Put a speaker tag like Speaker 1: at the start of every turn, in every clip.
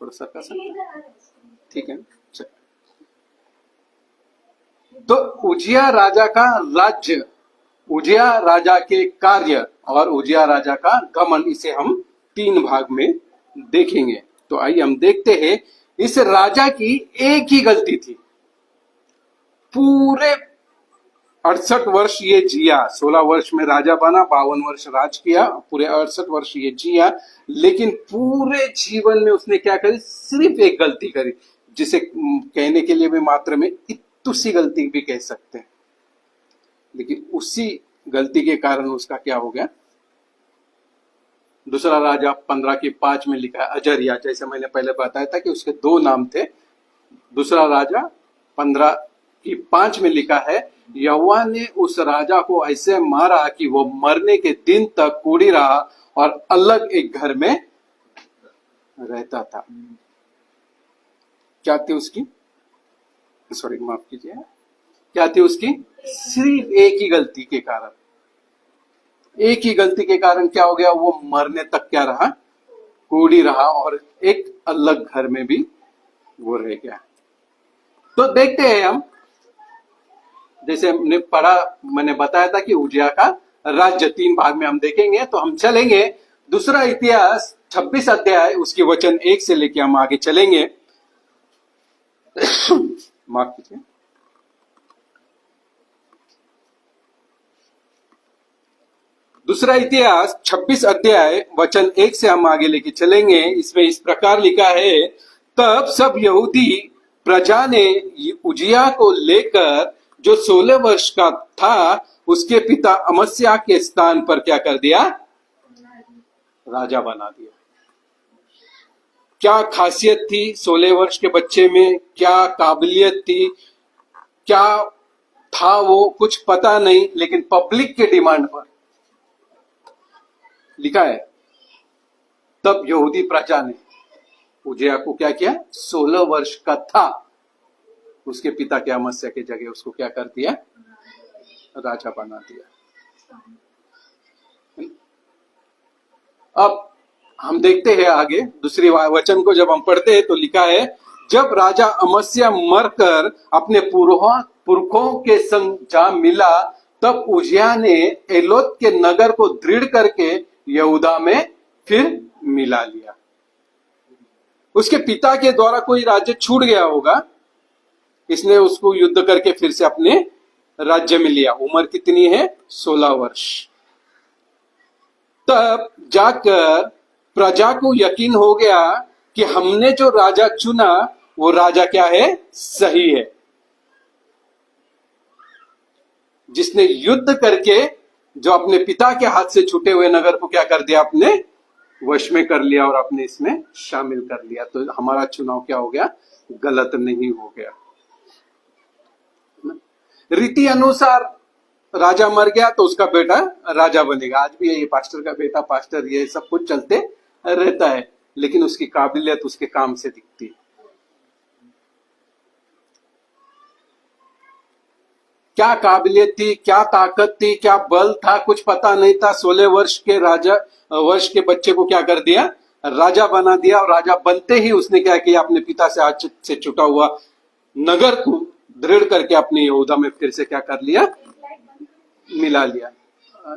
Speaker 1: थोड़ा सा कर सकते, ठीक है। चल। तो उजिया राजा का राज्य, उजिया राजा के कार्य और उजिया राजा का गमन, इसे हम 3 भाग में देखेंगे। तो आइए हम देखते हैं। इस राजा की एक ही गलती थी, पूरे 68 वर्ष ये जिया, 16 वर्ष में राजा बना, 52 वर्ष राज किया, पूरे 68 वर्ष ये जिया, लेकिन पूरे जीवन में उसने क्या करी, सिर्फ एक गलती करी, जिसे कहने के लिए भी मात्र में इतुसी गलती भी कह सकते हैं। लेकिन उसी गलती के कारण उसका क्या हो गया, दूसरा राजा 15 की 5 में लिखा है अजरिया, जैसे मैंने पहले बताया था कि उसके 2 नाम थे। दूसरा राजा 15 की 5 में लिखा है, यहोवा ने उस राजा को ऐसे मारा कि वो मरने के दिन तक कूड़ी रहा और अलग एक घर में रहता था। क्या थी उसकी, सॉरी माफ कीजिए, क्या थी उसकी, सिर्फ एक ही गलती के कारण, एक ही गलती के कारण क्या हो गया, वो मरने तक क्या रहा, कूड़ी रहा और एक अलग घर में भी वो रह गया। तो देखते हैं हम, जैसे हमने पढ़ा, मैंने बताया था कि उजिया का राज्य 3 भाग में हम देखेंगे। तो हम चलेंगे दूसरा इतिहास 26 अध्याय, उसके वचन 1 से लेके हम आगे चलेंगे। माफ कीजिए। दूसरा इतिहास 26 अध्याय वचन 1 से हम आगे लेके चलेंगे। इसमें इस प्रकार लिखा है, तब सब यहूदी प्रजा ने उजिया को लेकर, जो 16 वर्ष का था, उसके पिता अमस्या के स्थान पर क्या कर दिया, राजा बना दिया। क्या खासियत थी 16 वर्ष के बच्चे में, क्या काबिलियत थी, क्या था वो कुछ पता नहीं, लेकिन पब्लिक के डिमांड पर लिखा है, तब यहूदी प्रजा ने उजिया को क्या किया, 16 वर्ष का था, उसके पिता के अमस्या की जगह उसको क्या कर दिया, राजा बना दिया। अब हम देखते हैं आगे दूसरी वचन को, जब हम पढ़ते हैं तो लिखा है, जब राजा अमस्या मरकर अपने पुरखों के संग जा मिला, तब उजिया ने एलोत के नगर को दृढ़ करके यहूदा में फिर मिला लिया। उसके पिता के द्वारा कोई राज्य छूट गया होगा, इसने उसको युद्ध करके फिर से अपने राज्य में लिया। उम्र कितनी है, 16 वर्ष। तब जाकर प्रजा को यकीन हो गया कि हमने जो राजा चुना वो राजा क्या है, सही है, जिसने युद्ध करके जो अपने पिता के हाथ से छूटे हुए नगर को क्या कर दिया, अपने वश में कर लिया और अपने इसमें शामिल कर लिया। तो हमारा चुनाव क्या हो गया, गलत नहीं हो गया। रीति अनुसार राजा मर गया तो उसका बेटा राजा बनेगा। आज भी ये पास्टर का बेटा पास्टर, ये सब कुछ चलते रहता है, लेकिन उसकी काबिलियत उसके काम से दिखती है। क्या काबिलियत थी, क्या ताकत थी, क्या बल था, कुछ पता नहीं था। 16 वर्ष के बच्चे को क्या कर दिया, राजा बना दिया। और राजा बनते ही उसने क्या किया, अपने पिता से हाथ से छुटा हुआ नगर को दृढ़ करके अपने यहूदा में फिर से क्या कर लिया, मिला लिया।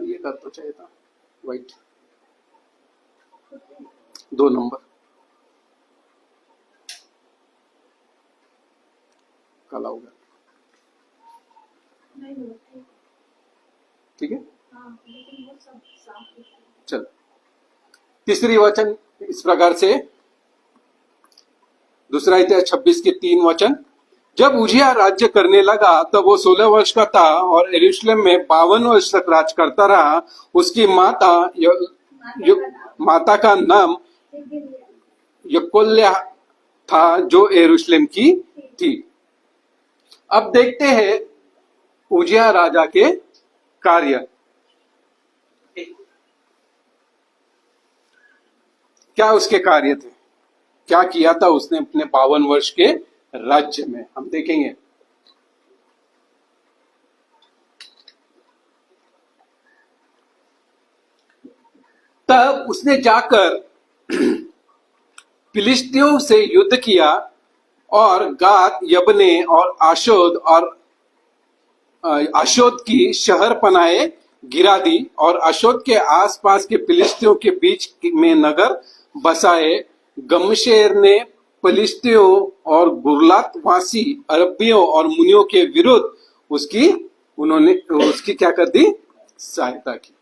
Speaker 1: ये कर तो चाहिए था वाइट 2 नंबर काला होगा, ठीक है। चल, तीसरी वचन इस प्रकार से, दूसरा इतिहास 26 के 3 वचन, जब उजिया राज्य करने लगा तब वो 16 वर्ष का था और यरूशलेम में 52 वर्ष तक राज करता रहा। उसकी माता का नाम यकोल्या था, जो यरूशलेम की थी। अब देखते हैं उजिया राजा के कार्य, क्या उसके कार्य थे, क्या किया था उसने अपने 52 वर्ष के राज्य में, हम देखेंगे। तब उसने जाकर फिलिस्तियों से युद्ध किया और गात, यबने और आशोद की शहर पनाहे गिरा दी और आशोद के आसपास के फिलिस्तियों के बीच में नगर बसाए। गमशेर ने फिलिस्तियों और गुरलातवासी अरबियों और मुनियों के विरुद्ध उसकी क्या कर दी, सहायता की।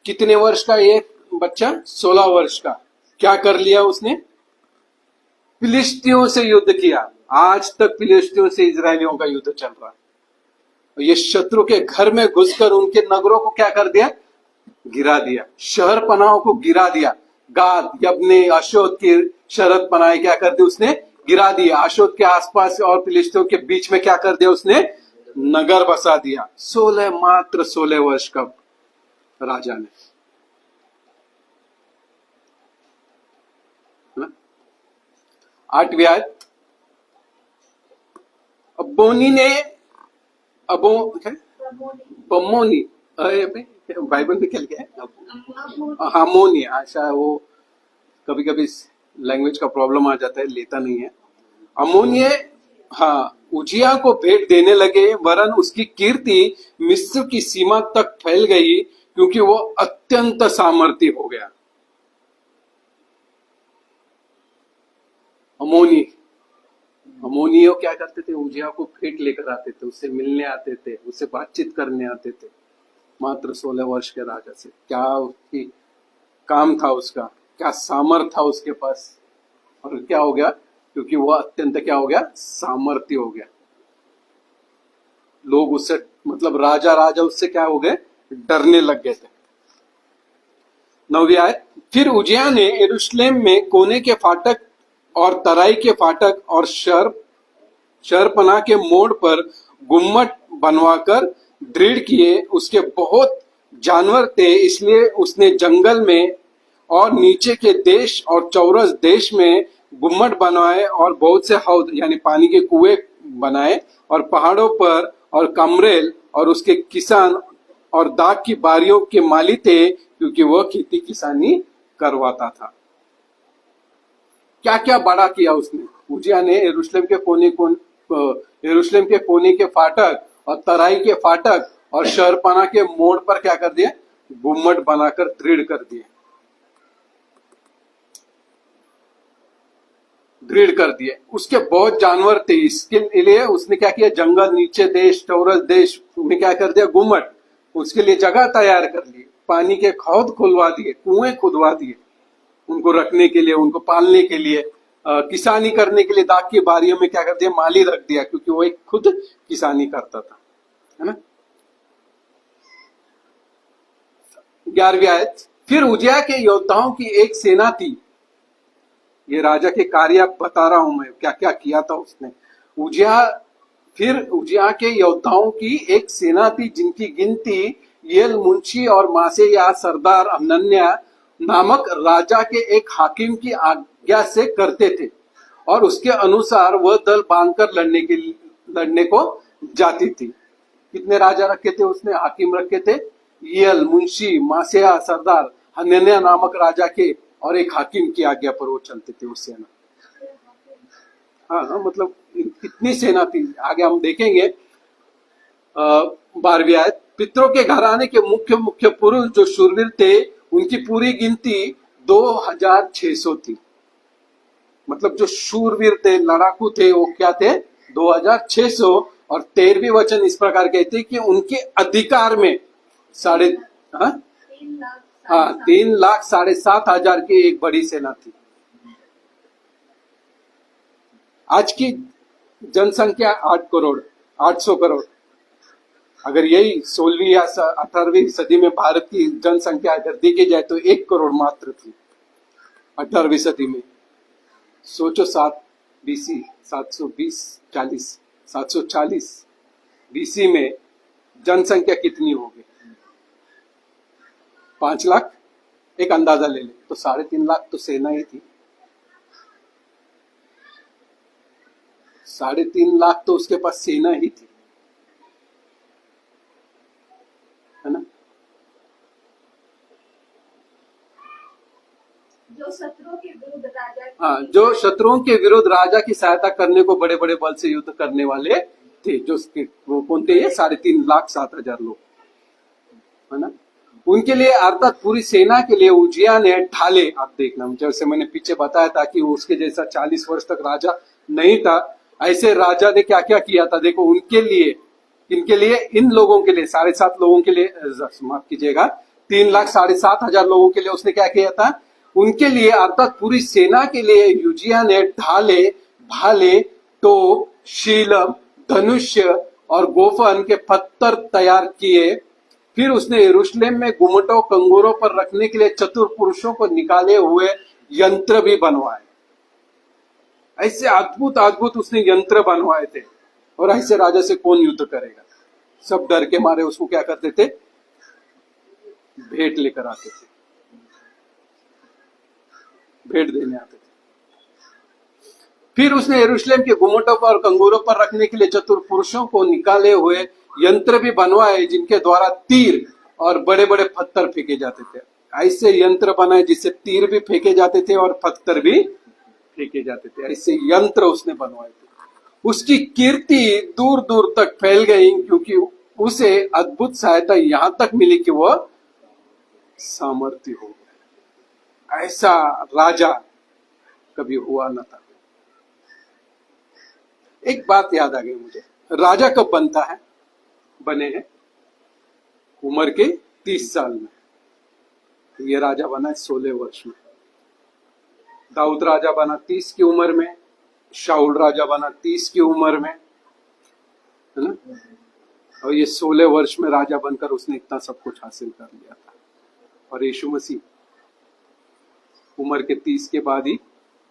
Speaker 1: कितने वर्ष का ये बच्चा? 16 वर्ष का। क्या कर लिया उसने? फिलिस्तियों से युद्ध किया। आज तक फिलिस्तियों से इजरायलियों का युद्ध चल रहा है। ये शत्रु के घर में घुसकर उनके नगरों को क्या कर दिया? गिरा दिया। शहर पनाहों को गिरा दिया। गाद, यब्ने, आशोद की शरत पनाहे क्या कर दी उसने? गिरा दिया। आशोद के आसपास और फिलिस्तियों के बीच में क्या कर दिया उसने? नगर बसा दिया। मात्र 16 वर्ष का राजा ने। 8वीं आयत, बमोनी, बाइबल में क्या लिखा है? हामोनी। अच्छा, वो कभी कभी लैंग्वेज का प्रॉब्लम आ जाता है, लेता नहीं है। अमोनिये, हाँ, उजिया को भेंट देने लगे, वरन उसकी कीर्ति मिस्र की सीमा तक फैल गई, क्योंकि वो अत्यंत सामर्थी हो गया। अमोनियो क्या करते थे? उजिया को भेंट लेकर आते थे, उससे मिलने आते थे, उससे बातचीत करने आते थे। मात्र 16 वर्ष के राजा से क्या उसकी काम था, उसका क्या सामर्थ था उसके पास, और क्या हो गया? क्योंकि वो अत्यंत क्या हो गया? सामर्थ्य हो गया। लोग उससे, मतलब राजा उससे क्या हो गए? डरने लग गए थे। 9वीं आयत, फिर उजिया ने यरूशलेम में कोने के फाटक और तराई के फाटक और शरपनाह के मोड़ पर गुम्मट बनवाकर दृढ़ किए। उसके बहुत जानवर थे, इसलिए उसने जंगल में और नीचे के देश और चौरस देश में गुम्मट बनवाए और बहुत से हौद यानी पानी के कुएं बनाए, और पहाड़ों पर और कमरेल और उसके किसान और दाख की बारियों के माली थे, क्योंकि वह खेती किसानी करवाता था। क्या क्या बड़ा किया उसने? उजिया ने यरूशलेम के कोने के फाटक और तराई के फाटक और शहरपनाह के मोड़ पर क्या कर दिए? गुम्मट बनाकर दृढ़ कर दिए। उसके बहुत जानवर थे, इसके लिए उसने क्या किया? जंगल, नीचे देश, चौरस देश में क्या कर दिया? गुम्मट। उसके लिए जगह तैयार कर ली, पानी के खौद खुलवा दिए, कुएं खुदवा दिए उनको रखने के लिए, उनको पालने के लिए, किसानी करने के लिए दाख की बारियों में क्या कर दिया? माली रख दिया, क्योंकि वो एक खुद किसानी करता था, है ना। 11वीं आयत, फिर उजिया के योद्धाओं की एक सेना थी। ये राजा के कार्य बता रहा हूं मैं, क्या क्या किया था उसने। फिर उजिया के योद्धाओं की एक सेना थी, जिनकी गिनती येल मुंशी और मासेया सरदार हनन्याह नामक राजा के एक हाकिम की आज्ञा से करते थे, और उसके अनुसार वह दल बांधकर लड़ने को जाती थी। कितने राजा रखे थे उसने? हाकिम रखे थे, येल मुंशी, मासेया सरदार, हनन्याह नामक राजा के, और एक हाकिम की आज्ञा पर वो चलते थे, उस सेना। हाँ, मतलब कितनी सेना थी, आगे हम देखेंगे। 12वीं आयत, पितरों के घराने के मुख्य पुरुष जो शूरवीर थे, उनकी पूरी गिनती 2600 थी। मतलब जो शूरवीर थे, लड़ाकू थे, वो क्या थे? 2600। और 13वीं वचन इस प्रकार कहते हैं कि उनके अधिकार में 3,7,500 की एक बड़ी सेना थी। आज की जनसंख्या 800 करोड़। अगर यही 16वीं या 18वीं सदी में भारत की जनसंख्या अगर देखी जाए तो 1 करोड़ मात्र थी 18वीं सदी में। सोचो 740 बीसी में जनसंख्या कितनी होगी? 5 लाख, एक अंदाजा ले ले तो 3.5 लाख तो सेना ही थी। 3.5 लाख तो उसके पास सेना ही थी, है ना।
Speaker 2: जो शत्रुओं के विरुद्ध राजा
Speaker 1: हाँ, जो शत्रुओं के विरुद्ध राजा की सहायता करने को बड़े बड़े बल से युद्ध करने वाले थे, जो वो कौन थे? ये 3,03,07,000 लोग, है ना। उनके लिए अर्थात पूरी सेना के लिए उजिया ने ढाले, आप देखना जैसे मैंने पीछे बताया था कि वो उसके जैसा 40 वर्ष तक राजा नहीं था, ऐसे राजा ने क्या क्या किया था देखो। उनके लिए, इनके लिए, इन लोगों के लिए, 7.5 लोगों के लिए, माफ कीजिएगा, 3,07,500 लोगों के लिए उसने क्या किया था? उनके लिए अर्थात पूरी सेना के लिए यूजिया ने ढाले, भाले, टोप, शीलम, धनुष्य और गोफन के पत्थर तैयार किए। फिर उसने यरूशलेम में गुम्मटों कंगोरों पर रखने के लिए चतुर पुरुषों को निकाले हुए यंत्र भी बनवाए। ऐसे अद्भुत अद्भुत उसने यंत्र बनवाए थे। और ऐसे राजा से कौन युद्ध करेगा? सब डर के मारे उसको क्या करते थे? भेंट लेकर आते थे, भेंट देने आते थे। फिर उसने यरूशलेम के गुम्मटों पर और कंगूरों पर रखने के लिए चतुर पुरुषों को निकाले हुए यंत्र भी बनवाए, जिनके द्वारा तीर और बड़े बड़े पत्थर फेंके जाते थे। ऐसे यंत्र बनाए जिससे तीर भी फेंके जाते थे और पत्थर भी फेंके जाते थे। ऐसे यंत्र उसने बनवाए थे। उसकी कीर्ति दूर दूर तक फैल गई, क्योंकि उसे अद्भुत सहायता यहां तक मिली कि वह सामर्थ्य हो गया। ऐसा राजा कभी हुआ न था। एक बात याद आ गई मुझे, राजा कब बनता है? बने हैं उम्र के 30 साल में। ये राजा बना 16 वर्ष में। दाऊद राजा बना 30 की उम्र में, शाऊल राजा बना 30 की उम्र में, है ना। और ये 16 वर्ष में राजा बनकर उसने इतना सब कुछ हासिल कर लिया था। और यीशु मसीह उम्र के 30 के बाद ही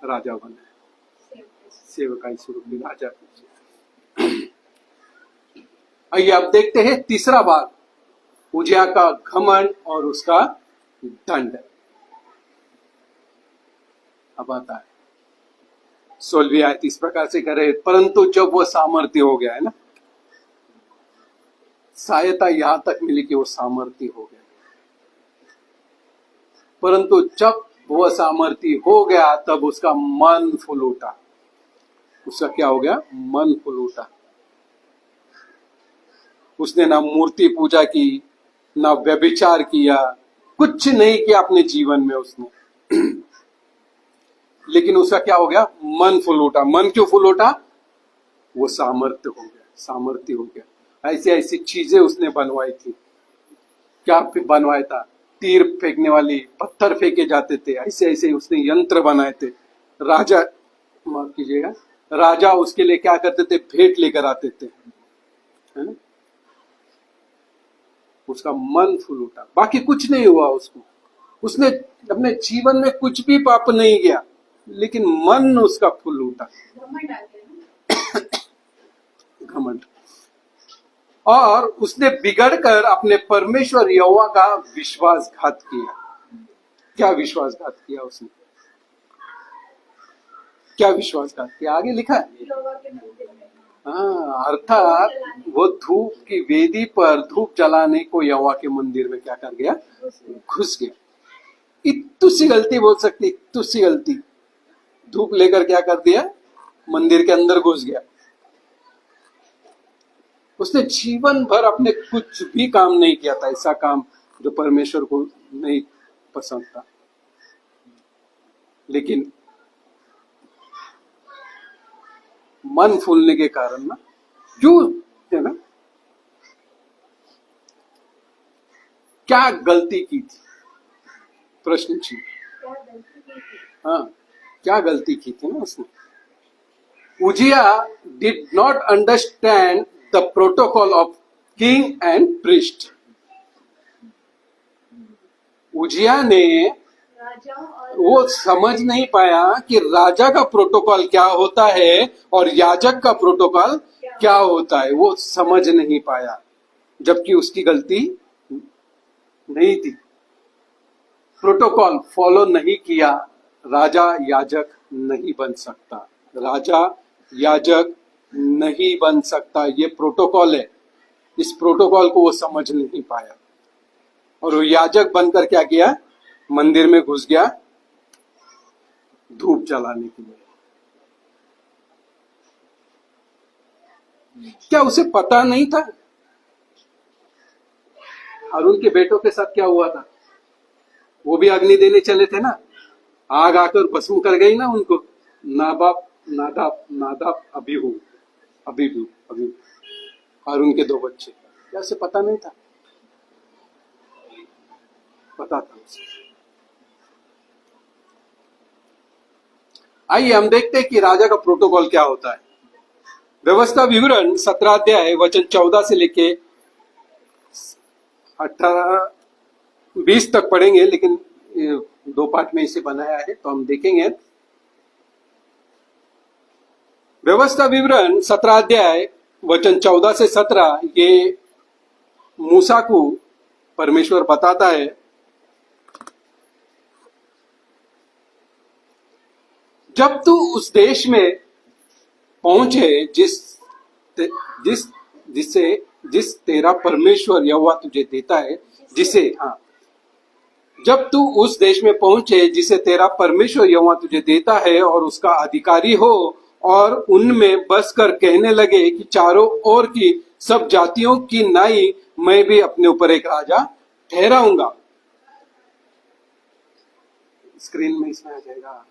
Speaker 1: राजा बना, सेवकाई शुरू की, राजा कीजिए। आइए अब देखते हैं तीसरा भाग, उजिया का घमंड और उसका दंड। अब आता है 16वीं आयत इस प्रकार से करे, परंतु जब वो सामर्थ्य हो गया, है ना, सहायता यहां तक मिली कि वो सामर्थ्य हो गया। परंतु जब वो सामर्थ्य हो गया तब उसका मन फूल उठा। उसका क्या हो गया? मन फूल उठा। उसने ना मूर्ति पूजा की, ना व्यभिचार किया, कुछ नहीं किया अपने जीवन में उसने। लेकिन उसका क्या हो गया? मन फूल उठा। मन क्यों फूल उठा? वो सामर्थ्य हो गया, सामर्थ्य हो गया। ऐसी ऐसी चीजें उसने बनवाई थी। क्या बनवाया था? तीर फेंकने वाली, पत्थर फेंके जाते थे, ऐसे ऐसे उसने यंत्र बनाए थे। राजा, माफ कीजिएगा, राजा उसके लिए क्या करते थे? भेंट लेकर आते थे, है ना। उसका मन फूल उठा, बाकी कुछ नहीं हुआ उसको। उसने अपने जीवन में कुछ भी पाप नहीं किया, लेकिन मन उसका फूल उठा, घमंड। और उसने बिगड़कर अपने परमेश्वर यहोवा का विश्वासघात किया। क्या विश्वासघात किया उसने? क्या विश्वासघात किया? आगे लिखा है। हाँ, अर्थात वो धूप की वेदी पर धूप जलाने को यहोवा के मंदिर में क्या कर गया? घुस गया। इतनी सी गलती बोल सकती, इतनी सी गलती। धूप लेकर क्या कर दिया? मंदिर के अंदर घुस गया। उसने जीवन भर अपने कुछ भी काम नहीं किया था, ऐसा काम जो परमेश्वर को नहीं पसंद था। लेकिन मन फूलने के कारण ना, क्यों, है ना, क्या गलती की थी? प्रश्न चिन्ह। हाँ, क्या गलती की थी ना उसने? Uzziah did not understand the protocol of king and priest. Uzziah ने वो समझ नहीं पाया कि राजा का प्रोटोकॉल क्या होता है और याजक का प्रोटोकॉल क्या होता है। वो समझ नहीं पाया, जबकि उसकी गलती नहीं थी। प्रोटोकॉल फॉलो नहीं किया, राजा याजक नहीं बन सकता। राजा याजक नहीं बन सकता, ये प्रोटोकॉल है। इस प्रोटोकॉल को वो समझ नहीं पाया और वो याजक बनकर क्या किया? मंदिर में घुस गया धूप जलाने के लिए। क्या उसे पता नहीं था हारून के बेटों के साथ क्या हुआ था? वो भी अग्नि देने चले थे ना, आग आकर भस्म कर गई ना उनको। नादाब नादाब अबीहू अबीहू अबीहू हारून के 2 बच्चे। क्या उसे पता नहीं था? पता था उसे। आइए हम देखते हैं कि राजा का प्रोटोकॉल क्या होता है। व्यवस्था विवरण 17 अध्याय वचन 14 से लेके 18-20 तक पढ़ेंगे, लेकिन 2 पार्ट में इसे बनाया है तो हम देखेंगे। व्यवस्था विवरण 17 अध्याय वचन 14 से 17, ये मूसा को परमेश्वर बताता है जब तू उस देश में पहुंचे जिस तेरा परमेश्वर यहोवा तुझे देता है, जब तू उस देश में पहुंचे जिसे तेरा परमेश्वर यहोवा तुझे देता है और उसका अधिकारी हो और उनमें बसकर कहने लगे कि चारों ओर की सब जातियों की नाई मैं भी अपने ऊपर एक राजा ठहराऊंगा। स्क्रीन में इसमें आ जाएगा।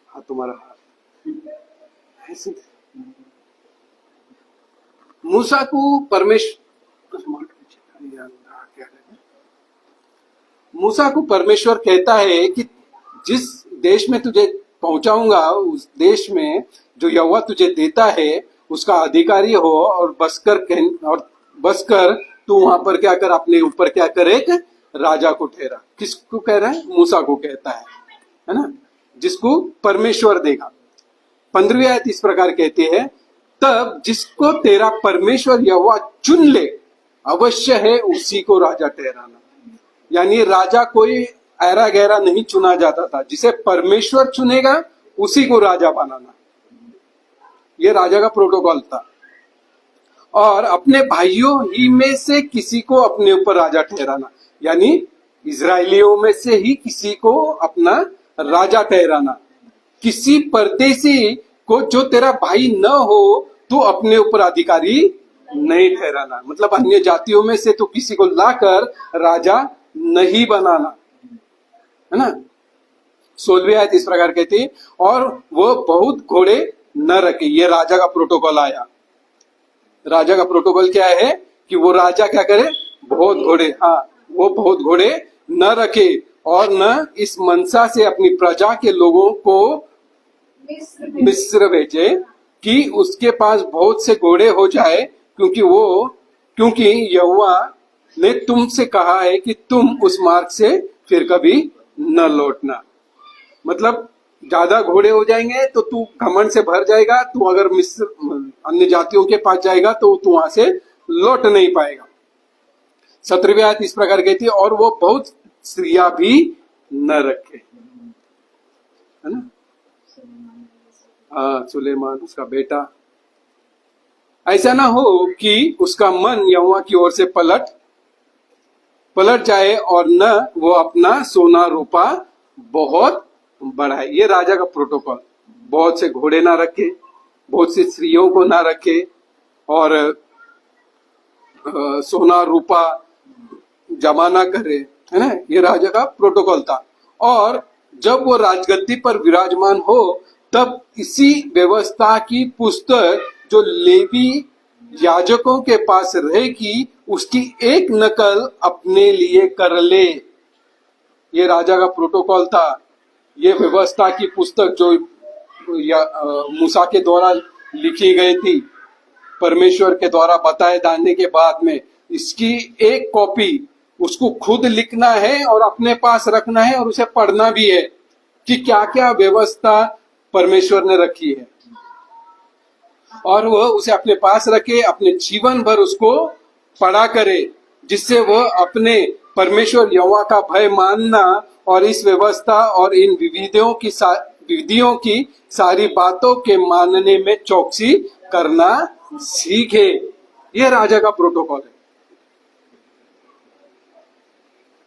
Speaker 1: हाँ, तुम्हारा हाथ ऐसे। मूसा को परमेश्वर कहता है कि जिस देश में तुझे पहुंचाऊंगा उस देश में जो यहोवा तुझे देता है उसका अधिकारी हो और बसकर तू वहां पर क्या कर, अपने ऊपर क्या करे, एक राजा को ठहरा। किसको कह रहा है? मूसा को कहता है ना, जिसको परमेश्वर देगा। 15वीं आयत इस प्रकार कहती है, तब जिसको तेरा परमेश्वर यहोवा चुन ले अवश्य है उसी को राजा ठहराना। यानी राजा कोई ऐरा गहरा नहीं चुना जाता था, जिसे परमेश्वर चुनेगा उसी को राजा बनाना। यह राजा का प्रोटोकॉल था। और अपने भाइयों ही में से किसी को अपने ऊपर राजा ठहराना, यानी इजराइलियों में से ही किसी को अपना राजा ठहराना। किसी परदेशी को जो तेरा भाई न हो तो अपने ऊपर अधिकारी नहीं ठहराना। मतलब अन्य जातियों में से तो किसी को लाकर राजा नहीं बनाना, है ना। 16वीं आयत इस प्रकार कहती, और वो बहुत घोड़े न रखे। ये राजा का प्रोटोकॉल आया। राजा का प्रोटोकॉल क्या है कि वो राजा क्या करे, बहुत घोड़े, हाँ, वो बहुत घोड़े न रखे और न इस मनसा से अपनी प्रजा के लोगों को मिस्र भेजे कि उसके पास बहुत से घोड़े हो जाए, क्योंकि यहोवा ने तुमसे कहा है कि तुम उस मार्ग से फिर कभी न लौटना। मतलब ज्यादा घोड़े हो जाएंगे तो तू घमंड से भर जाएगा। तू अगर मिस्र अन्य जातियों के पास जाएगा तो तू वहां से लौट नहीं पाएगा। 17वीं आयत इस प्रकार कहती है, और वो बहुत स्त्रियां भी न रखे, है ना। हाँ, सुलेमान उसका बेटा। ऐसा ना हो कि उसका मन यहोवा की ओर से पलट जाए और न वो अपना सोना रूपा बहुत बढ़ाए। ये राजा का प्रोटोकॉल। बहुत से घोड़े ना रखे, बहुत सी स्त्रियों को ना रखे और सोना रूपा जमा ना करे, है ना। ये राजा का प्रोटोकॉल था। और जब वो राजगद्दी पर विराजमान हो तब इसी व्यवस्था की पुस्तक जो लेवी याजकों के पास रहेगी उसकी एक नकल अपने लिए कर ले। ये राजा का प्रोटोकॉल था। ये व्यवस्था की पुस्तक जो मूसा के द्वारा लिखी गई थी, परमेश्वर के द्वारा बताए जाने के बाद में, इसकी एक कॉपी उसको खुद लिखना है और अपने पास रखना है और उसे पढ़ना भी है कि क्या क्या व्यवस्था परमेश्वर ने रखी है, और वह उसे अपने पास रखे, अपने जीवन भर उसको पढ़ा करे, जिससे वह अपने परमेश्वर यहोवा का भय मानना और इस व्यवस्था और इन विधियों की सारी बातों के मानने में चौकसी करना सीखे। यह राजा का प्रोटोकॉल है।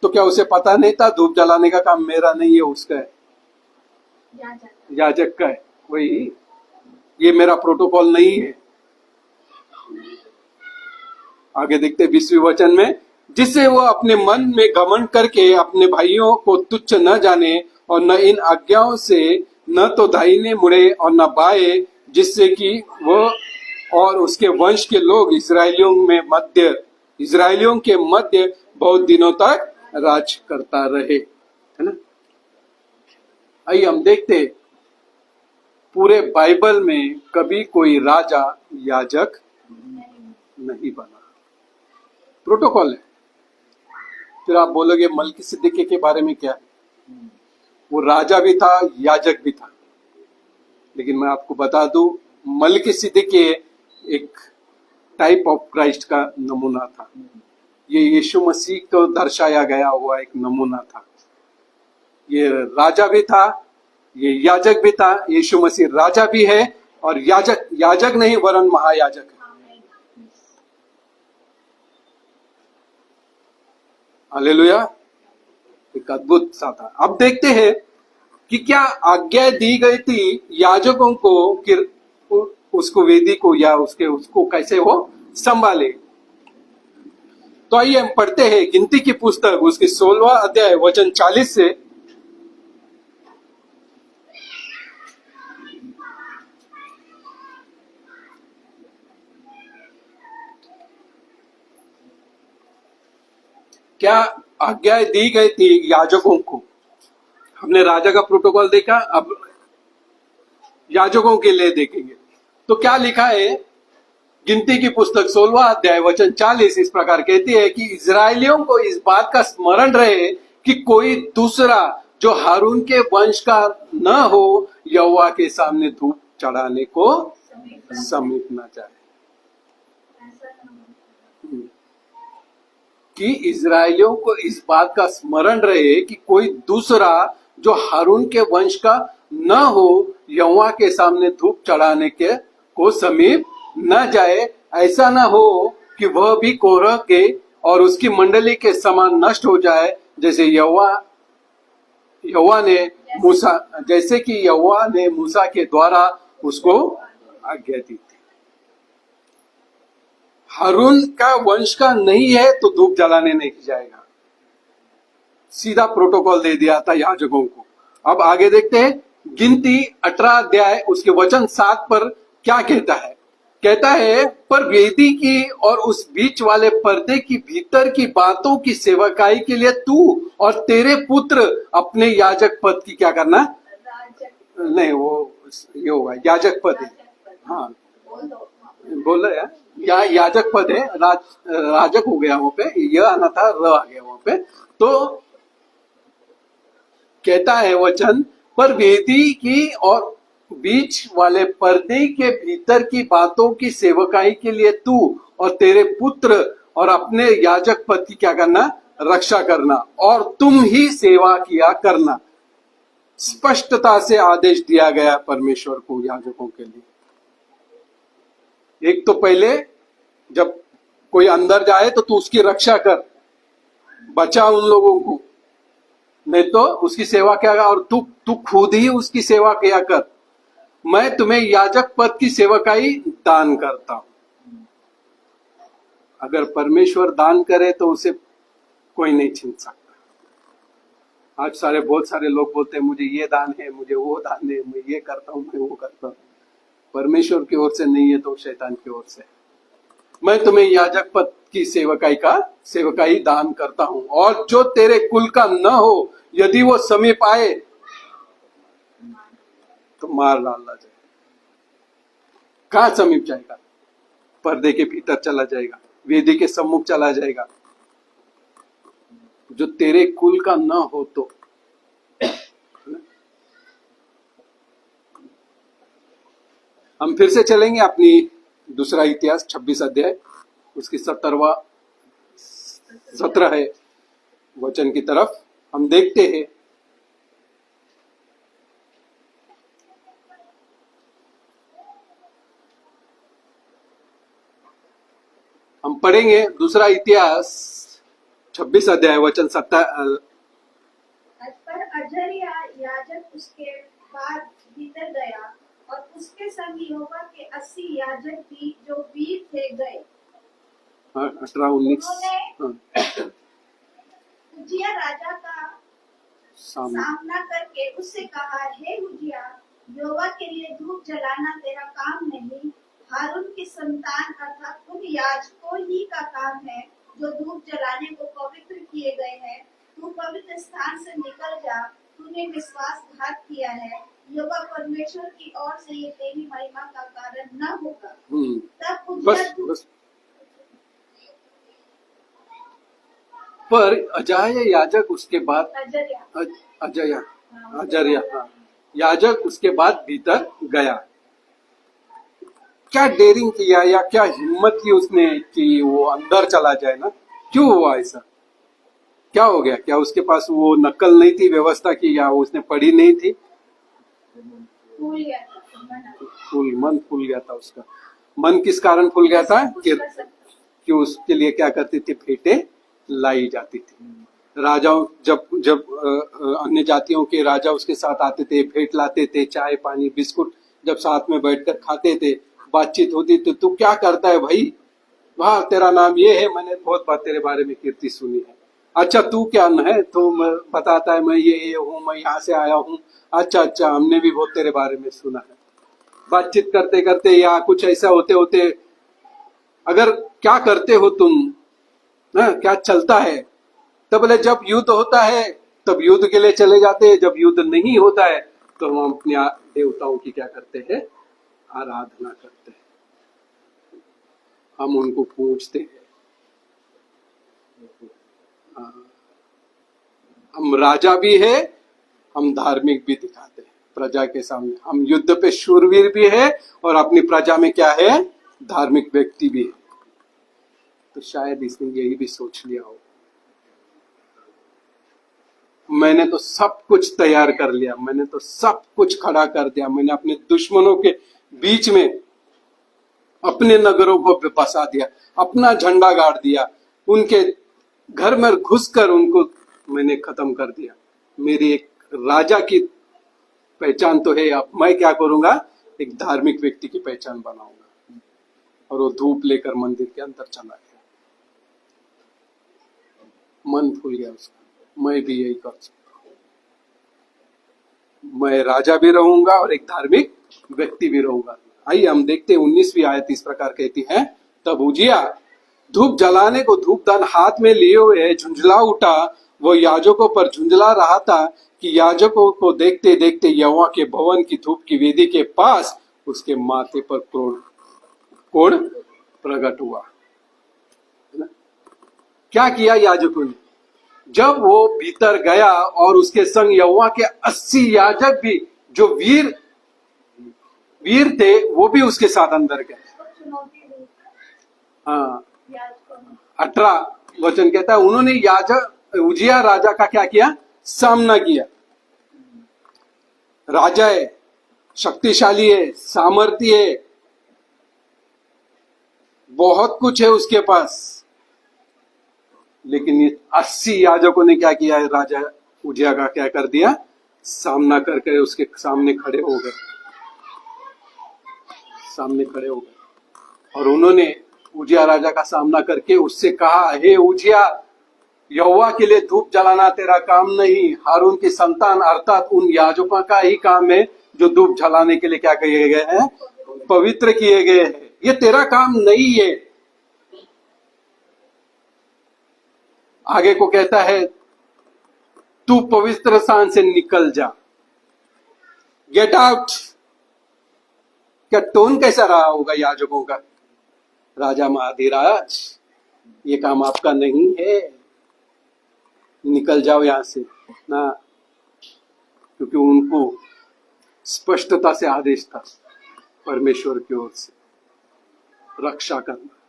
Speaker 1: तो क्या उसे पता नहीं था धूप जलाने का काम मेरा नहीं है, उसका है?
Speaker 2: याजक
Speaker 1: याजक का है, वही ये मेरा प्रोटोकॉल नहीं है। आगे देखते 20वें वचन में, जिससे वो अपने मन में घमंड करके अपने भाइयों को तुच्छ न जाने और न इन आज्ञाओं से न तो दाहिने मुड़े और न बाएं, जिससे कि वह और उसके वंश के लोग इजरायलियों के मध्य बहुत दिनों तक राज करता रहे, है ना। आइए हम देखते हैं, पूरे बाइबल में कभी कोई राजा याजक नहीं बना, प्रोटोकॉल है। फिर आप बोलोगे मलकीसिदक के बारे में क्या है? वो राजा भी था, याजक भी था, लेकिन मैं आपको बता दूं, मलकीसिदक एक टाइप ऑफ क्राइस्ट का नमूना था। ये यीशु मसीह को दर्शाया गया हुआ एक नमूना था। ये राजा भी था, ये याजक भी था। यीशु मसीह राजा भी है और याजक नहीं वरन महायाजक है। हालेलुया, एक अद्भुत सा था। अब देखते हैं कि क्या आज्ञा दी गई थी याजकों को कि उसको वेदी को या उसको कैसे वो संभाले। तो आइए हम पढ़ते हैं गिनती की पुस्तक उसके 16वां अध्याय वचन 40 से। क्या आज्ञाएं दी गई थी याजकों को? हमने राजा का प्रोटोकॉल देखा, अब याजकों के लिए देखेंगे। तो क्या लिखा है गिनती की पुस्तक 16वां अध्याय वचन 40 इस प्रकार कहती है कि इजरायलियों को इस बात का स्मरण रहे कि कोई दूसरा जो हारून के वंश का न हो यहोवा के सामने धूप चढ़ाने को समीप न जाए। कि इजरायलियों को इस बात का स्मरण रहे कि कोई दूसरा जो हारून के वंश का न हो यहोवा के सामने धूप चढ़ाने के को समीप न जाए। ऐसा न हो कि वह भी कोरह के और उसकी मंडली के समान नष्ट हो जाए, जैसे यहोवा ने मूसा के द्वारा उसको आज्ञा दी थी। हारून का वंश का नहीं है तो धूप जलाने नहीं जाएगा। सीधा प्रोटोकॉल दे दिया था याजकों को। अब आगे देखते हैं गिनती 18 अध्याय उसके वचन 7 पर क्या कहता है। कहता है, पर वेदी की और उस बीच वाले पर्दे की भीतर की बातों की सेवकाई के लिए तू और तेरे पुत्र अपने याजक पद की क्या करना? नहीं, वो ये होगा याजक पद है। हाँ बोल रहे हैं, यहाँ याजक पद है, राजक हो गया वहां पे, यह आना था, र आ गया वहां पे। तो कहता है वचन, पर वेदी की और बीच वाले पर्दे के भीतर की बातों की सेवकाई के लिए तू और तेरे पुत्र और अपने याजक पद की क्या करना? रक्षा करना, और तुम ही सेवा किया करना। स्पष्टता से आदेश दिया गया परमेश्वर को याजकों के लिए। एक तो पहले जब कोई अंदर जाए तो तू उसकी रक्षा कर, बचा उन लोगों को, नहीं तो उसकी सेवा क्या, और तू खुद ही उसकी सेवा किया कर। मैं तुम्हें याजक पद की सेवकाई दान करता हूं। अगर परमेश्वर दान करे तो उसे कोई नहीं छीन सकता। आज बहुत सारे लोग बोलते हैं मुझे ये दान है, मुझे वो दान है, मैं ये करता हूं, मैं वो करता हूं। परमेश्वर की ओर से नहीं है तो शैतान की ओर से। मैं तुम्हें याजक पद की सेवकाई दान करता हूं, और जो तेरे कुल का न हो यदि वो समीप आए तो मार डालना जाए। कहां समीप जाएगा? पर्दे के भीतर चला जाएगा, वेदी के सम्मुख चला जाएगा। जो तेरे कुल का न हो तो। हम फिर से चलेंगे अपनी दूसरा इतिहास 26 अध्याय उसकी 17 है वचन की तरफ हम देखते हैं। हम पढ़ेंगे दूसरा इतिहास 26 अध्याय वचन 17।
Speaker 2: पर अजर्या याजक उसके बाद भीतर गया और उसके संग यहोवा के 80 याजक भी जो वीर थे गए।
Speaker 1: 18-19
Speaker 2: उज्जियाह राजा का सामना करके उससे कहा, हे उज्जियाह, यहोवा के लिए धूप जलाना तेरा काम नहीं, हारून की संतान अर्थात उन याजकों ही का काम है जो धूप जलाने को पवित्र किए गए हैं। तू पवित्र स्थान से निकल जा, तूने विश्वासघात किया है। यहोवा परमेश्वर की ओर से ये तेरी महिमा का कारण न होगा। तब उज्जियाह
Speaker 1: बस पर अजाया याजक उसके बाद अजर्या याजक उसके बाद भीतर गया। क्या डेयरिंग किया या क्या हिम्मत की उसने कि वो अंदर चला जाए ना? क्यों हुआ ऐसा? क्या हो गया? क्या उसके पास वो नकल नहीं थी व्यवस्था की, या उसने पढ़ी नहीं थी? मन फूल गया था उसका। मन किस कारण फूल गया था? कि उसके लिए क्या करती थी? भेंटें लाई जाती थी। राजाओं जब जब अन्य जातियों के राजा उसके साथ आते थे, भेंट लाते थे, चाय पानी बिस्कुट जब साथ में बैठकर खाते थे, बातचीत होती, तो तू क्या करता है भाई? वाह, तेरा नाम ये है, मैंने बहुत बात तेरे बारे में कीर्ति सुनी है। अच्छा, तू क्या है? तो बताता है मैं ये हूँ, मैं यहाँ से आया हूँ। अच्छा, हमने भी बहुत तेरे बारे में सुना है। बातचीत करते करते या कुछ ऐसा होते होते, अगर क्या करते हो तुम, क्या चलता है? तब बोले जब युद्ध होता है तब युद्ध के लिए चले जाते हैं, जब युद्ध नहीं होता है तो हम अपने देवताओं की क्या करते हैं? आराधना करते हैं, हम उनको पूजते हैं। हम राजा भी है, हम धार्मिक भी दिखाते हैं प्रजा के सामने। हम युद्ध पे शूरवीर भी है और अपनी प्रजा में क्या है? धार्मिक व्यक्ति भी है। तो शायद इसने यही भी सोच लिया हो, मैंने तो सब कुछ तैयार कर लिया, मैंने तो सब कुछ खड़ा कर दिया, मैंने अपने दुश्मनों के बीच में अपने नगरों को बसा दिया, अपना झंडा गाड़ दिया, उनके घर में घुसकर उनको मैंने खत्म कर दिया। मेरी एक राजा की पहचान तो है, अब मैं क्या करूंगा? एक धार्मिक व्यक्ति की पहचान बनाऊंगा। और वो धूप लेकर मंदिर के अंदर चला गया। मन फूल गया उसका, मैं भी यही कर सकता हूँ, मैं राजा भी रहूंगा और एक धार्मिक व्यक्ति भी रहूंगा। आइए हम देखते हैं 19वीं आयत इस प्रकार कहती है, तब उज्जियाह धूप जलाने को धूपदान हाथ में लिए हुए झुंझला उठा। वो याजकों पर झुंझला रहा था कि याजकों को देखते देखते यहोवा के भवन की धूप की वेदी के पास उसके माथे पर कोढ़ प्रकट हुआ। क्या किया याजकों ने? जब वो भीतर गया और उसके संग यहोवा के 80 याजक भी जो वीर थे, वो भी उसके साथ अंदर गए। 18 वचन कहता है, उन्होंने उज्जियाह राजा का क्या किया? सामना किया। राजा है, शक्तिशाली है, सामर्थ्य है, बहुत कुछ है उसके पास, लेकिन ये 80 याजकों ने क्या किया? राजा उज्जियाह का क्या कर दिया? सामना करके उसके सामने खड़े हो गए, और उन्होंने उज्जियाह राजा का सामना करके उससे कहा, हे उज्जियाह, यहोवा के लिए धूप जलाना तेरा काम नहीं, हारून की संतान अर्थात उन याजकों का ही काम है जो धूप जलाने के लिए क्या किए गए हैं? पवित्र किए गए हैं। ये तेरा काम नहीं है। आगे को कहता है, तू पवित्र स्थान से निकल जा, गेट आउट। क्या टोन कैसा रहा होगा याजकों का? राजा महाधिराज, ये काम आपका नहीं है, निकल जाओ यहां से ना, क्योंकि उनको स्पष्टता से आदेश था परमेश्वर की ओर से रक्षा करना।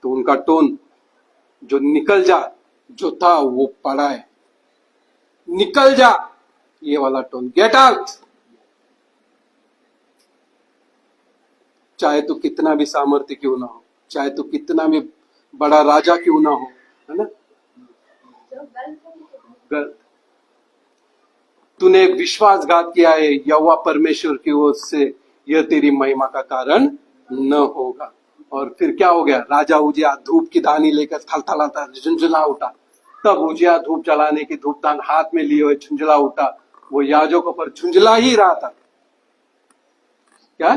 Speaker 1: तो उनका टोन जो निकल जा जो था वो पड़ा है, निकल जा, ये वाला टोन, गेट आउट। चाहे तो कितना भी सामर्थ्य क्यों ना हो, चाहे तो कितना भी बड़ा राजा क्यों ना हो, है ना? गलत। तूने विश्वासघात किया है यहोवा परमेश्वर की ओर से, यह तेरी महिमा का कारण न होगा। और फिर क्या हो गया, राजा उजिया धूप की दानी लेकर थलथलाता झुंझुला उठा। तब उजिया धूप जलाने की धूपदान हाथ में लिए हुए झुंझुला उठा। वो याजकों पर झुंझुला ही रहा था। क्या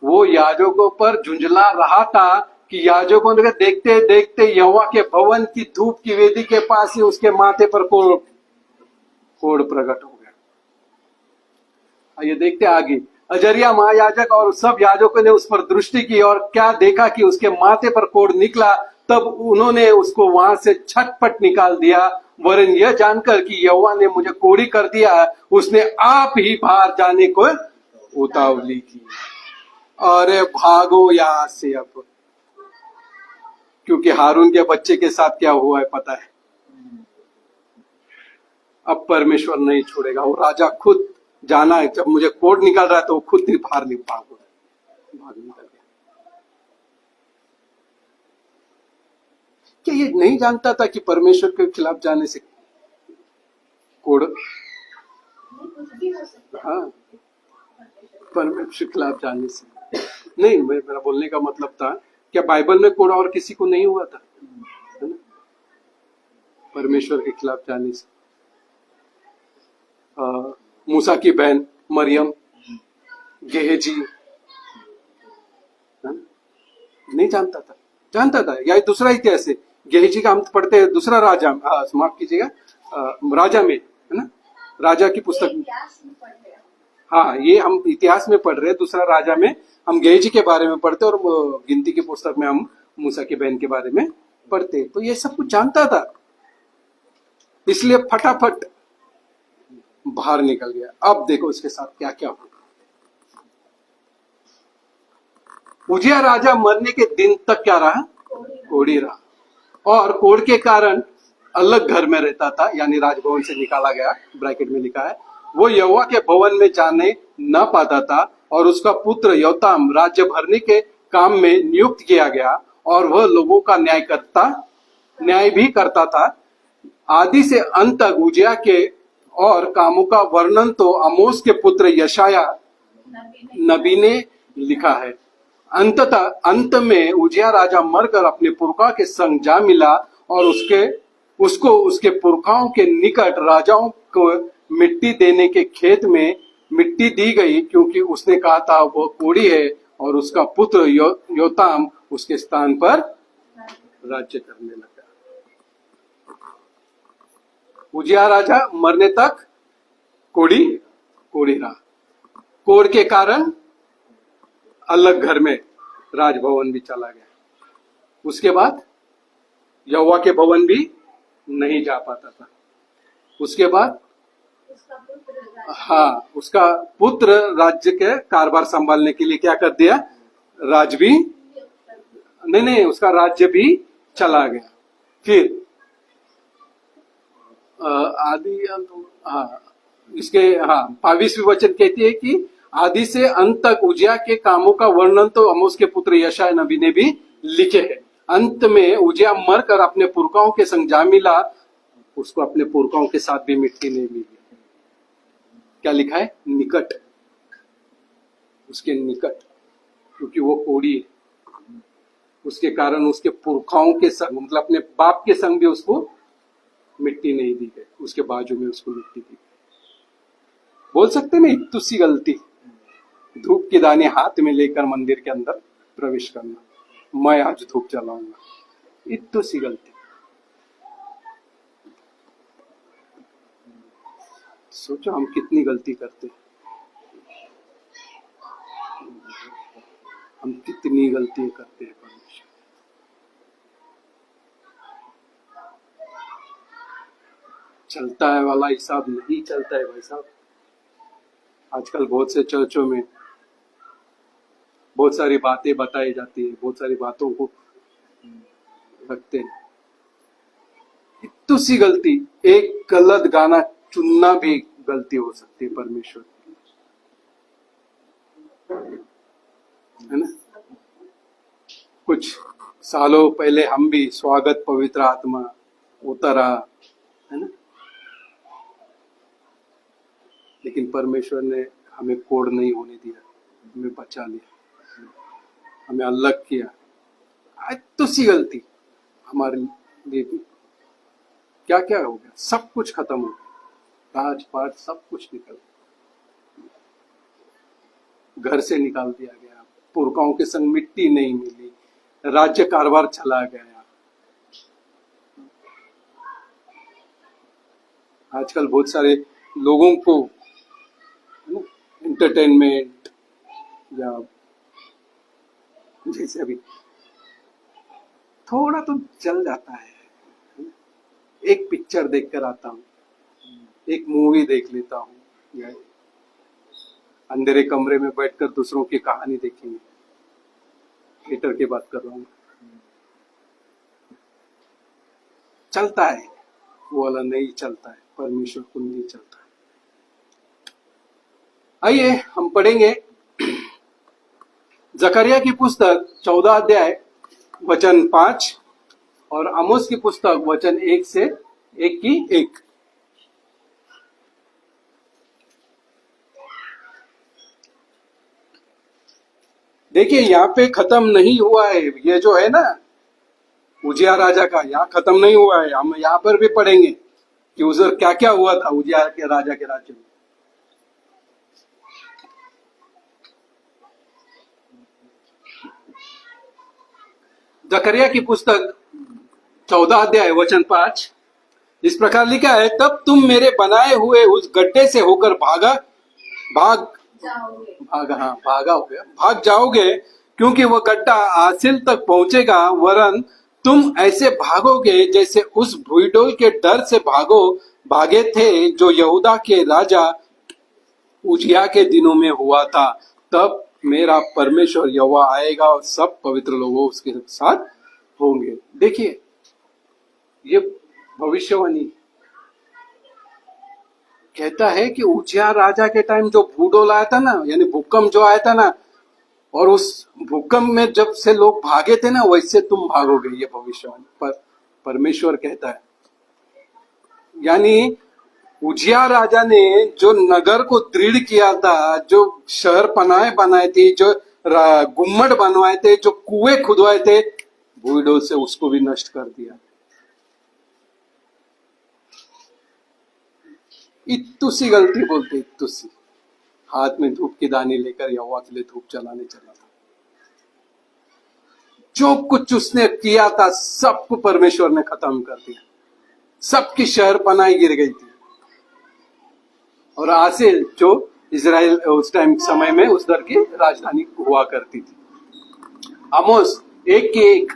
Speaker 1: वो याजकों पर झुंझुला रहा था कि याजकों ने देखते देखते यहोवा के भवन की धूप की वेदी के पास ही उसके माथे पर कोढ़ प्रकट हो गया। आइए देखते आगे। अजरिया महायाजक और सब याजकों ने उस पर दृष्टि की और क्या देखा कि उसके माथे पर कोढ़ निकला। तब उन्होंने उसको वहां से छटपट निकाल दिया, वरन यह जानकर कि यहोवा ने मुझे कोढ़ी कर दिया, उसने आप ही बाहर जाने को उतावली की। अरे भागो यहां से अब, क्योंकि हारून के बच्चे के साथ क्या हुआ है पता है। अब परमेश्वर नहीं छोड़ेगा। वो राजा खुद जाना है, जब मुझे कोढ़ निकल रहा है तो वो खुद ही बाहर नहीं भाग निकल गया। क्या ये नहीं जानता था कि परमेश्वर के खिलाफ जाने से कोढ़, हाँ, परमेश्वर के खिलाफ जाने से नहीं, मेरा बोलने का मतलब था क्या बाइबल में कोढ़ और किसी को नहीं हुआ था, है ना, परमेश्वर के खिलाफ जाने से। मूसा की बहन मरियम, गेहजी, नहीं जानता था, जानता था। या दूसरा इतिहास है, गेहजी का हम पढ़ते हैं दूसरा राजा, माफ कीजिएगा, राजा में, है ना, राजा की पुस्तक। हाँ, ये हम इतिहास में पढ़ रहे हैं, दूसरा राजा में हम गेहजी के बारे में पढ़ते और गिनती की पुस्तक में हम मूसा की बहन के बारे में पढ़ते। तो ये सब कुछ जानता था, इसलिए फटाफट बाहर निकल गया। अब देखो इसके साथ क्या क्या होगा। उजिया राजा मरने के दिन तक क्या रहा, कोढ़ी रहा, और कोढ़ के कारण अलग घर में रहता था, यानी राजभवन से निकाला गया, ब्रैकेट में लिखा है। वो यहोवा के भवन में जाने न पाता था, और उसका पुत्र योताम राज्य भरने के काम में नियुक्त किया गया, और वह लोगों का न्याय भी करता था। आदि से अंत तक उजिया के और कामों का वर्णन तो आमोस के पुत्र यशाया नबी ने लिखा है। अंततः अंत में उजिया राजा मरकर अपने पुरखा के संग जा मिला, और उसको उसके पुरखाओं के निकट राजाओं को मिट्टी देने के खेत में मिट्टी दी गई, क्योंकि उसने कहा था वो कोढ़ी है, और उसका पुत्र योताम उसके स्थान पर राज्य करने लगा। उजिया राजा मरने तक कोढ़ी रहा। कोढ़ के कारण अलग घर में राजभवन भी चला गया। उसके बाद यहोवा के भवन भी नहीं जा पाता था। उसके बाद हाँ, उसका पुत्र राज्य के कारभार संभालने के लिए क्या कर दिया, उसका राज्य भी चला गया। फिर इसके 22वीं वचन कहती है कि आदि से अंत तक उजिया के कामों का वर्णन तो आमोस के पुत्र यशाया नबी ने भी लिखे हैं। अंत में उजिया मरकर अपने पुरखाओं के संग जा मिला, उसको अपने पुरखाओं के साथ भी मिट्टी नहीं मिली। क्या लिखा है, निकट, उसके निकट, क्योंकि वो कोढ़ी है। उसके कारण उसके पुरखाओं के संग, मतलब अपने बाप के संग भी उसको मिट्टी नहीं दी गई, उसके बाजू में उसको मिट्टी दी गई। बोल सकते नहीं, तुसी गलती, धूप की दानी हाथ में लेकर मंदिर के अंदर प्रवेश करना, मैं आज धूप जलाऊंगा, इतनी सी गलती। सोचो हम कितनी गलती करते हैं, हम कितनी गलतियां करते हैं। चलता है वाला हिसाब नहीं चलता है भाई साहब। आजकल बहुत से चर्चों में बहुत सारी बातें बताई जाती है, बहुत सारी बातों को रखते हैं। इतनी सी गलती, एक गलत गाना चुनना भी गलती हो सकती है परमेश्वर की, है ना। कुछ सालों पहले हम भी स्वागत पवित्र आत्मा उतरा, है ना, लेकिन परमेश्वर ने हमें कोड़ नहीं होने दिया, हमें बचा लिया, हमें अलग किया। आज तो सी गलती हमारे लिए भी। क्या क्या हो गया, सब कुछ खत्म हो गया, राजपाट सब कुछ निकल, घर से निकाल दिया गया, पुरखाओं के संग मिट्टी नहीं मिली, राज्य कारभार चला गया। आजकल बहुत सारे लोगों को एंटरटेनमेंट या जैसे अभी थोड़ा तो चल जाता है, एक पिक्चर देखकर आता हूँ, एक मूवी देख लेता हूँ, या अंधेरे कमरे में बैठकर दूसरों की कहानी देखेंगे, थिएटर की बात कर रहा हूँ, चलता है वो वाला नहीं चलता है, परमेश्वर को नहीं चलता है। आइए हम पढ़ेंगे जकरिया की पुस्तक 14 अध्याय वचन 5 और आमोस की पुस्तक वचन 1 से 1 की 1। देखिए यहाँ पे खत्म नहीं हुआ है, ये जो है ना उजिया राजा का, यहाँ खत्म नहीं हुआ है। हम यहाँ पर भी पढ़ेंगे कि उधर क्या क्या हुआ था उजिया के राजा के राज्य में। जकरिया की पुस्तक 14 अध्याय वचन 5 इस प्रकार लिखा है, तब तुम मेरे बनाए हुए उस गड्ढे से होकर भाग जाओगे, क्योंकि वह गड्ढा आसिल तक पहुंचेगा, वरन तुम ऐसे भागोगे जैसे उस भूडोल के डर से भागे थे जो यहूदा के राजा उजिया के दिनों में हुआ था। तब मेरा परमेश्वर यहोवा आएगा और सब पवित्र लोगों उसके साथ होंगे। देखिए ये भविष्यवाणी कहता है कि उजिया राजा के टाइम जो भूडोल आया था ना, यानी भूकंप जो आया था ना, और उस भूकंप में जब से लोग भागे थे ना, वैसे तुम भागोगे, ये भविष्यवाणी पर परमेश्वर कहता है। यानी उजिया राजा ने जो नगर को दृढ़ किया था, जो शहर पनाहे बनाए थे, जो गुम्मट बनवाए थे, जो कुएं खुदवाए थे, भूडोल से उसको भी नष्ट कर दिया। इत्तुसी गलती बोलते, इत्तुसी हाथ में धूप की दानी लेकर यहोवा के लिए धूप जलाने चला था। जो कुछ उसने किया था सबको परमेश्वर ने खत्म कर दिया, सबकी शहर पनाही गिर गई थी। और आसिल जो इजराइल उस टाइम समय में उस दर की राजधानी हुआ करती थी। आमोस 1 की 1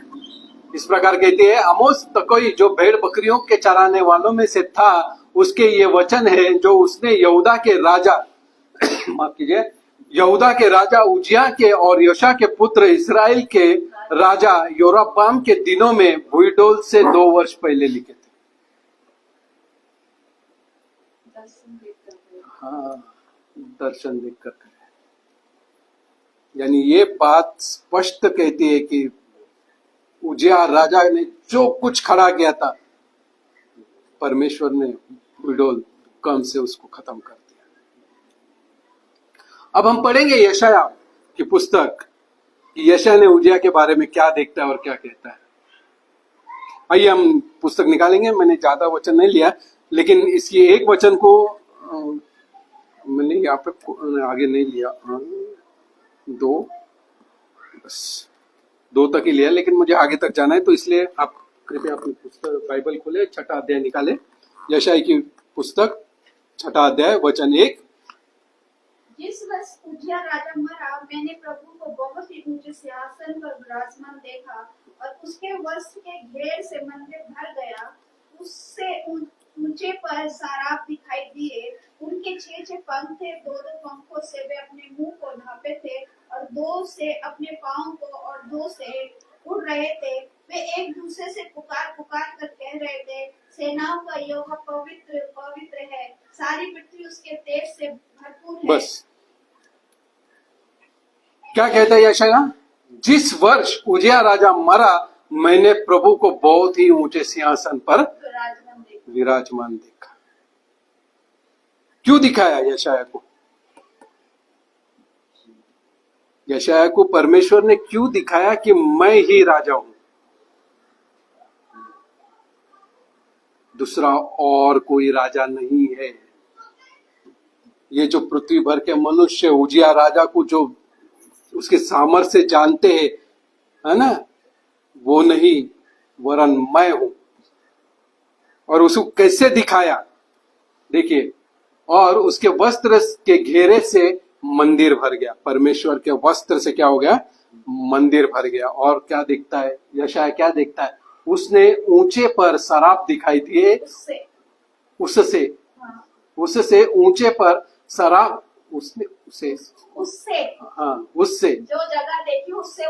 Speaker 1: इस प्रकार कहती है, आमोस तकोई जो भेड़ बकरियों के चराने वालों में से था, उसके ये वचन है जो उसने यहूदा के राजा माफ कीजिए, यहूदा के राजा उजिया के और योशा के पुत्र इस्राएल के राजा योराबाम के दिनों में भूडोल से 2 वर्ष पहले लिखे थे। हाँ, दर्शन देखकर करें। यानी ये बात स्पष्ट कहती है कि उजिया राजा ने जो कुछ खड़ा किया था, परमेश्वर ने भूडोल कम से उसको खत्म कर दिया। अब हम पढ़ेंगे यशाया की पुस्तक, यशाया ने उजिया के बारे में क्या देखता है और क्या कहता है। आइए हम पुस्तक निकालेंगे। मैंने ज्यादा वचन नहीं लिया, लेकिन इसकी एक वचन को मैंने यहाँ पे आगे नहीं लिया, 2 तक ही लिया, लेकिन मुझे आगे तक जाना है, तो इसलिए आप कृपया अपनी पुस्तक बाइबल खोले, 6ठा अध्याय निकाले। यशाया की पुस्तक 6ठा अध्याय वचन 1।
Speaker 2: जिस वर्ष उजिया राजा मरा, मैंने प्रभु को बहुत ही ऊंचे सिंहासन पर विराजमान देखा, और उसके वर्ष के घेर से मंदिर भर गया। उससे ऊंचे पर साराप दिखाई दिए, उनके 6 पंख थे, 2 पंखों से वे अपने मुंह को ढांपे थे, और 2 से अपने पांव को, और 2 से उड़ रहे थे। वे एक दूसरे से पुकार कर कह रहे थे, सेनाओं का यहोवा पवित्र पवित्र है, सारी पृथ्वी उसके तेज से भरपूर है। बस क्या कहता है यशाया? जिस वर्ष उजिया राजा मरा, मैंने प्रभु को बहुत ही ऊंचे सिंहासन पर विराजमान देखा।
Speaker 1: क्यों दिखाया यशायाह को? यशायाह को परमेश्वर ने क्यों दिखाया कि मैं ही राजा हूं, दूसरा और कोई राजा नहीं है। ये जो पृथ्वी भर के मनुष्य उजिया राजा को जो उसके सामर्थ्य से जानते हैं, है ना, वो नहीं, वरन मैं हूं। और उसको कैसे दिखाया देखिए, और उसके वस्त्र के घेरे से मंदिर भर गया। परमेश्वर के वस्त्र से क्या हो गया? मंदिर भर गया। और क्या दिखता है यशायाह, क्या दिखता है? उसने ऊंचे पर शराब दिखाई दिए, उससे ऊंचे पर शराब, उससे
Speaker 2: जो जगह देखी उससे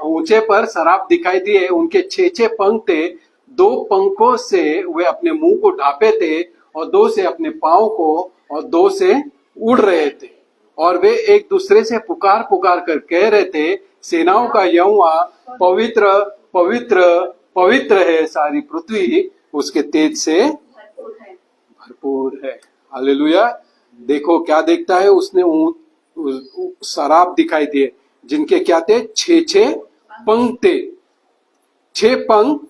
Speaker 1: ऊंचे पर शराब दिखाई दिए। उनके 6 पंख थे, 2 पंखों से वे अपने मुंह को ढांपे थे, और 2 से अपने पांव को, और 2 से उड़ रहे थे। और वे एक दूसरे से पुकार पुकार कर कह रहे थे, सेनाओं का यहोवा पवित्र पवित्र पवित्र है, सारी पृथ्वी उसके तेज से भरपूर है। हालेलुया। देखो क्या देखता है उसने, शराब दिखाई दिए जिनके क्या थे? 6 पंख थे। 6 पंख,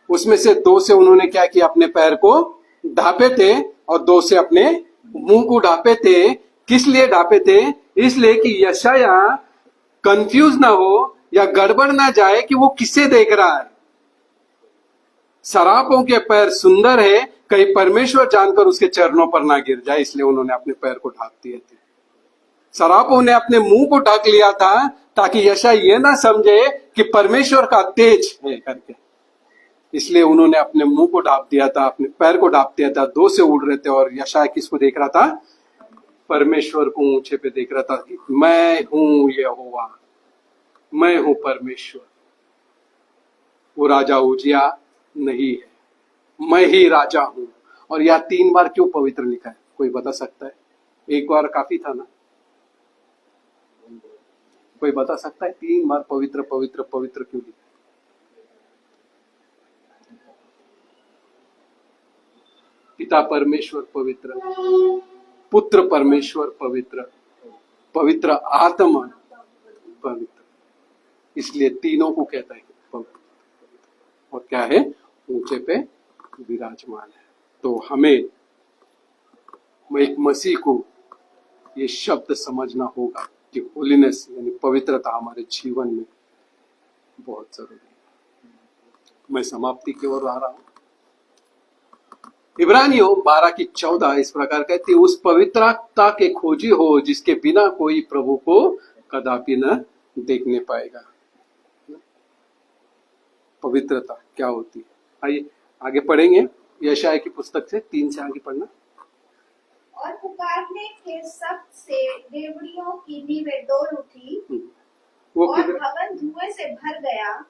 Speaker 1: उसमें से 2 से उन्होंने क्या किया? अपने पैर को ढांपे थे, और 2 से अपने मुंह को ढांपे थे। किस लिए ढांपे थे? इसलिए कि यशायाह कंफ्यूज ना हो या गड़बड़ ना जाए कि वो किसे देख रहा है। शराबों के पैर सुंदर है, कहीं परमेश्वर जानकर उसके चरणों पर ना गिर जाए, इसलिए उन्होंने अपने पैर को ढांप दिए थे। शराबों ने अपने मुंह को ढक लिया था ताकि यशायाह ये ना समझे कि परमेश्वर का तेज है करके, इसलिए उन्होंने अपने मुंह को ढांप दिया था, अपने पैर को ढांप दिया था। 2 से उड़ रहे थे, और यशायाह किसको देख रहा था? परमेश्वर को ऊंचे पे देख रहा था कि मैं हूं यहोवा, मैं हूं परमेश्वर। वो राजा उजिया नहीं है, मैं ही राजा हूं। और यह 3 बार क्यों पवित्र लिखा है? कोई बता सकता है? एक बार काफी था ना? कोई बता सकता है 3 बार पवित्र पवित्र पवित्र क्यों लिखा? पिता परमेश्वर पवित्र, पुत्र परमेश्वर पवित्र, पवित्र आत्मा पवित्र, इसलिए तीनों को कहता है पवित्र। और क्या है? ऊंचे पे विराजमान है। तो हमें एक मसीह को ये शब्द समझना होगा कि होलीनेस यानी पवित्रता हमारे जीवन में बहुत जरूरी है। मैं समाप्ति की ओर आ रहा हूं। इब्रानियों 12:14 इस प्रकार कहती है, उस पवित्रता के खोजी हो जिसके बिना कोई प्रभु को कदापि न देखने पाएगा। पवित्रता क्या होती है? आइए आगे पढ़ेंगे यशायाह की पुस्तक से 3 से आगे पढ़ना।
Speaker 2: और पुकारने के शब्द से देवड़ियों की नींवें डोल उठी, और भवन धुएं से भर गया।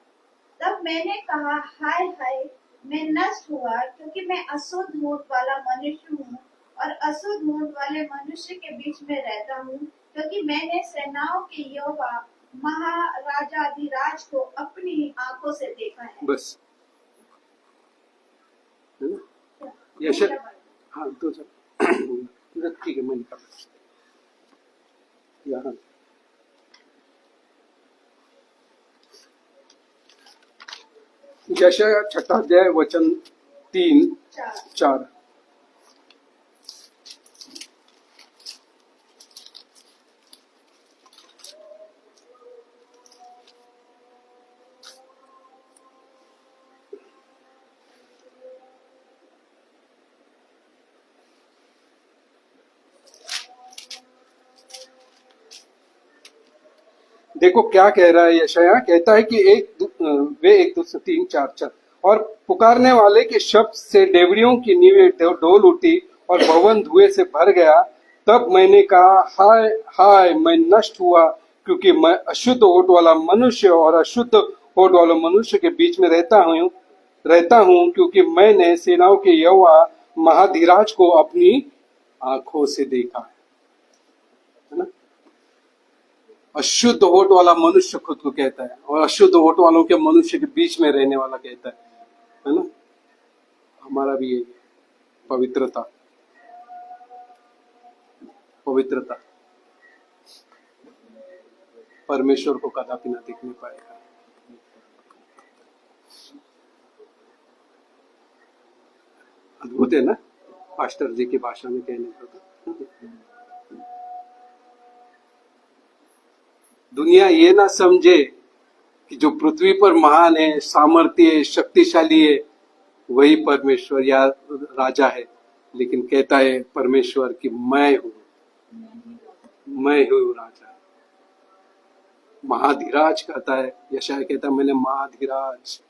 Speaker 2: तब मैंने कहा, हाय हाय, मैं नष्ट हुआ, क्योंकि मैं अशुद्ध होंठ वाला मनुष्य हूँ, और अशुद्ध होंठ वाले मनुष्य के बीच में रहता हूँ, क्योंकि मैंने सेनाओं के यहोवा महाराजाधिराज को अपनी ही आंखों से देखा है।
Speaker 1: बस यशायाह, हाँ तो ठीक है, मैं निकाल यहाँ यशायाह 6 अध्याय वचन 3-4। देखो क्या कह रहा है यशायाह, कहता है कि वे 1-2-3-4 और पुकारने वाले के शब्द से डेवड़ियों की नींवें डोल उठी और भवन धुएं से भर गया। तब मैंने कहा, हाय हाय, मैं नष्ट हुआ, क्योंकि मैं अशुद्ध होठ वाला मनुष्य और अशुद्ध होठ वाले मनुष्य के बीच में रहता हूँ, क्योंकि मैंने सेनाओं के यहोवा महाधिराज को अपनी आंखों से देखा है ना। अशुद्ध होठ वाला मनुष्य खुद को कहता है, और अशुद्ध होठ वालों के मनुष्य के बीच में रहने वाला कहता है ना। हमारा भी यही पवित्रता पवित्रता परमेश्वर को कदापि ना दिखने पाएगा। अद्भुत है ना, पास्टर जी की भाषा में कहने को। दुनिया ये ना समझे कि जो पृथ्वी पर महान है, सामर्थ्य है, शक्तिशाली है, वही परमेश्वर या राजा है, लेकिन कहता है परमेश्वर कि मैं हूं राजा। महाधिराज कहता है, यशायाह कहता है मैंने महाधिराज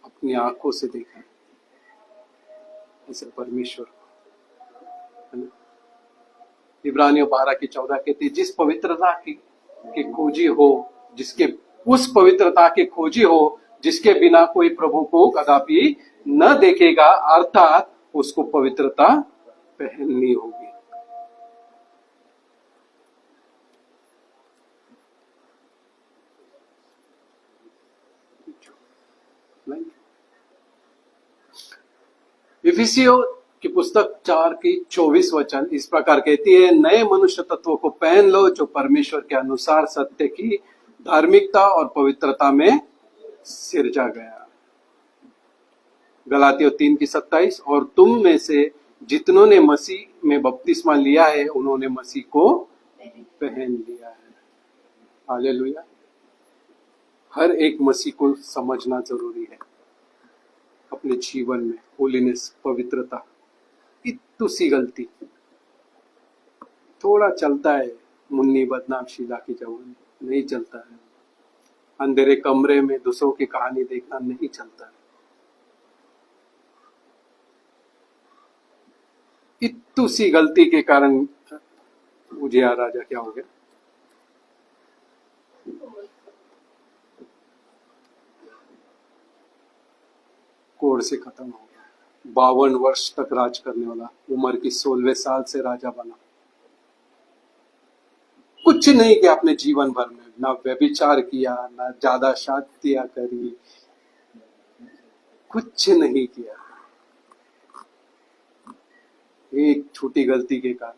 Speaker 1: अपनी आंखों से देखा। ऐसे परमेश्वर है ना। इब्रानियों 12:14 कहती, जिस पवित्रता की खोजी हो, जिसके उस पवित्रता की खोजी हो जिसके बिना कोई प्रभु को कदापि न देखेगा, अर्थात उसको पवित्रता पहननी होगी। इफिसियों की पुस्तक 4:24 इस प्रकार कहती है, नए मनुष्य तत्वों को पहन लो जो परमेश्वर के अनुसार सत्य की धार्मिकता और पवित्रता में सिरजा गया। गलातियों 3:27 और तुम में से जितनों ने मसीह में बपतिस्मा लिया है उन्होंने मसीह को पहन लिया है। हालेलुया। हर एक मसीह को समझना जरूरी है अपने जीवन में। होलीनेस, पवित्रता, इतनी सी गलती थोड़ा चलता है, मुन्नी बदनाम शीला की जवानी नहीं चलता है। अंधेरे कमरे में दूसरों की कहानी देखना नहीं चलता है। इतनी सी गलती के कारण उजिया राजा क्या हो गया? कोड़ से खत्म हो गया। 52 वर्ष तक राज करने वाला, उम्र की 16वें साल से राजा बना। कुछ नहीं किया अपने जीवन भर में, ना व्यभिचार किया, ना ज्यादा शादियां करी, कुछ नहीं किया। एक छोटी गलती के कारण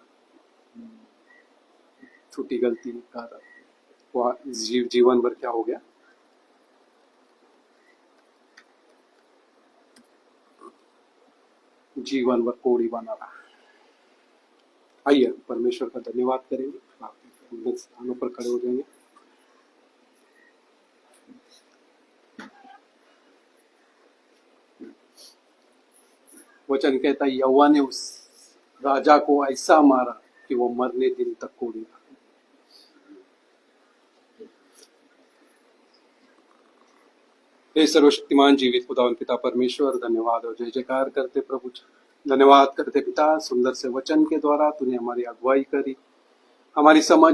Speaker 1: वो जीवन भर क्या हो गया? जीवन भर कोड़ी बना रहा। आइए परमेश्वर का धन्यवाद करेंगे, आप स्थानों पर खड़े हो जाएंगे। वचन कहता है यहोवा ने उस राजा को ऐसा मारा कि वो मरने दिन तक कोड़ी रहा। हे सर्वशक्तिमान जीवित खुदावन पिता परमेश्वर, धन्यवाद और जय जयकार करते प्रभु। धन्यवाद करते पिता, सुंदर से वचन के द्वारा तूने हमारी अगुवाई करी, हमारी समझ